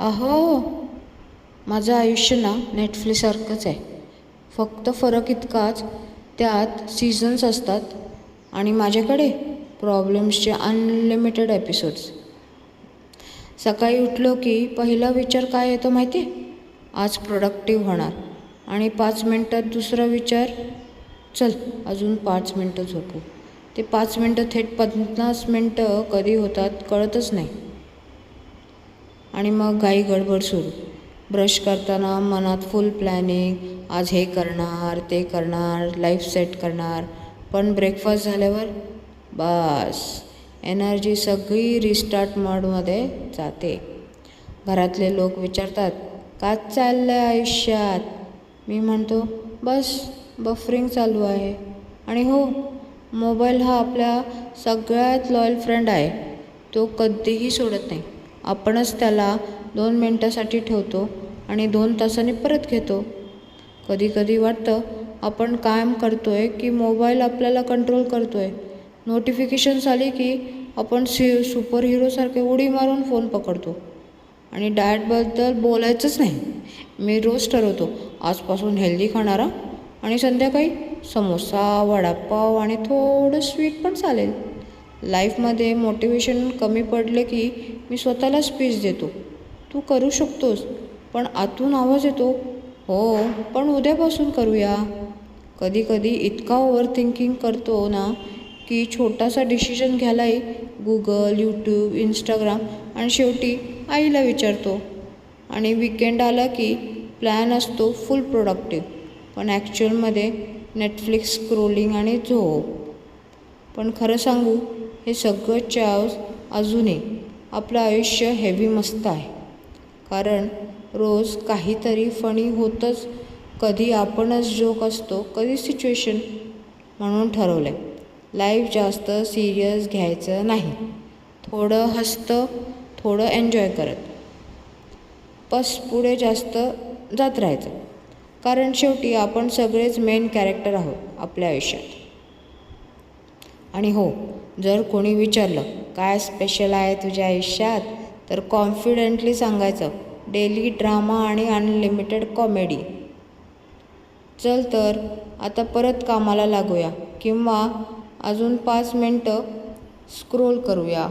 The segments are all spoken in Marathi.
अहो, माझं आयुष्य ना नेटफ्लिक्ससारखंच आहे. फक्त फरक इतकाच, त्यात सीझन्स असतात आणि माझ्याकडे प्रॉब्लेम्सचे अनलिमिटेड एपिसोड्स. सकाळी उठलो की पहिला विचार काय येतो माहिती आहे? आज प्रोडक्टिव्ह होणार. आणि 5 मिनटात दुसरा विचार, चल अजून 5 मिनटं झोपू. ते 5 मिनटं थेट 50 मिनटं कधी होतात कळतच नाही. आणि मग घाई गडबड सुरू. ब्रश करताना मनात फुल प्लॅनिंग, आज हे करणार ते करणार, लाईफ सेट करणार. पण ब्रेकफास्ट झाल्यावर बस एनर्जी सगळी रिस्टार्ट मोडमध्ये जाते. घरातले लोक विचारतात, का चाललं आहे आयुष्यात? मी म्हणतो, बस बफरिंग चालू आहे. आणि हो, मोबाईल हा आपल्या सगळ्यात लॉयल फ्रेंड आहे. तो कधीही सोडत नाही. आपणच त्याला 2 मिनटासाठी ठेवतो आणि 2 तासांनी परत घेतो. कधी कधी वाटतं आपण काम करतोय की मोबाईल आपल्याला कंट्रोल करतोय. नोटिफिकेशन्स आली की आपण सुपर हिरोसारखे उडी मारून फोन पकडतो. आणि डाएटबद्दल बोलायचंच नाही. मी रोज ठरवतो, आजपासून हेल्दी खाणारा आणि संध्याकाळी समोसा, वडापाव आणि थोडं स्वीट पण चालेल. लाईफमध्ये मोटिवेशन कमी पडले की मी स्वतःला स्पीच देतो, तू करू शकतोस. पण आतून आवाज येतो, हो पण उद्यापासून करूया. कधी कधी इतका ओव्हर थिंकिंग करतो ना की छोटासा डिसिजन घ्यायलाही गुगल, यूट्यूब, इंस्टाग्राम आणि शेवटी आईला विचारतो. आणि विकेंड आला की प्लॅन असतो फुल प्रोडक्टिव्ह, पण ॲक्च्युअलमध्ये नेटफ्लिक्स स्क्रोलिंग आणि झोप. पण खरं सांगू, हे सगळं चाव्स अजूनही आपलं आयुष्य हेवी मस्त आहे. कारण रोज काहीतरी फनी होतंच. कधी आपणच जोक असतो, कधी सिच्युएशन. म्हणून ठरवलं आहे, लाईफ जास्त सिरियस घ्यायचं नाही. थोडं हसतं, थोडं एन्जॉय करत बस पुढे जास्त जात राहायचं. कारण शेवटी आपण सगळेच मेन कॅरेक्टर आहोत आपल्या आयुष्यात. आणि हो, जर कोणी विचारलं काय स्पेशल आहे तुझ्या आयुष्यात, तर कॉन्फिडेंटली सांगायचं, डेली ड्रामा आणि अनलिमिटेड कॉमेडी. चल तर आता परत कामाला लागूया, किंवा अजून 5 मिनटं स्क्रोल करूया.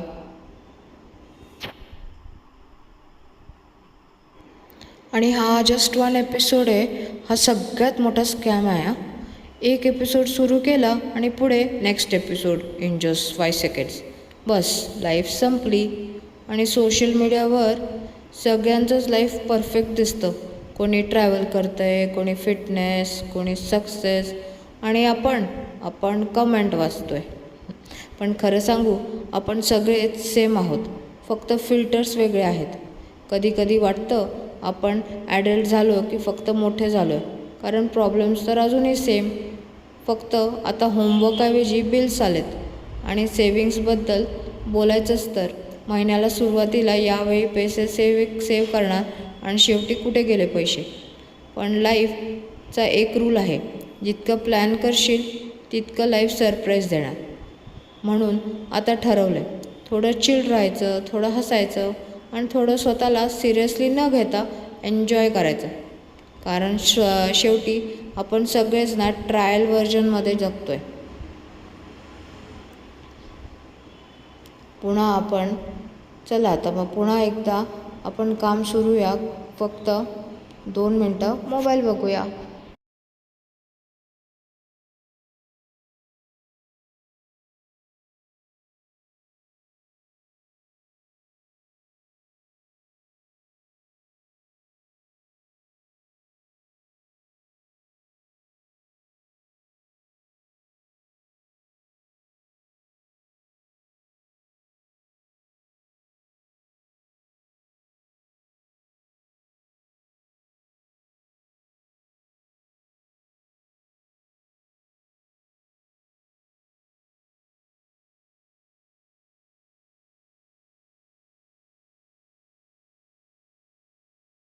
आणि हा जस्ट 1 एपिसोड आहे. हा सगळ्यात मोठा स्कॅम आहे हा. एक एपिसोड सुरू केला आणि पुढे next episode in just 5 seconds. Bus life संपली. आणि सोशल मीडियावर सगळ्यांचंच लाईफ परफेक्ट दिसतं. कोणी ट्रॅव्हल करतं आहे, कोणी फिटनेस, कोणी सक्सेस, आणि आपण कमेंट वाचतो आहे. पण खरं सांगू, आपण सगळेच सेम आहोत, फक्त फिल्टर्स वेगळे आहेत. कधी कधी वाटतं आपण ॲडल्ट झालो की फक्त मोठे झालो आहे, कारण प्रॉब्लेम्स तर अजूनही सेम. फक्त आता होमवर्कऐवजी बिल्स आलेत. आणि सेविंग्सबद्दल बोलायचंच तर महिन्याला सुरुवातीला यावेळी पैसे सेव्ह करणार आणि शेवटी कुठे गेले पैसे. पण लाईफचा एक रूल आहे, जितकं प्लॅन करशील तितकं लाईफ सरप्राईज देणार. म्हणून आता ठरवलं आहे, थोडं चिल राहायचं, थोडं हसायचं आणि थोडं स्वतःला सिरियसली न घेता एन्जॉय करायचं. कारण शेवटी आपण सगळेच ना ट्रायल व्हर्जनमध्ये जगतो आहे. चला आता मग पुन्हा एकदा आपण काम सुरूया. फक्त 2 मिनटं मोबाईल बघूया.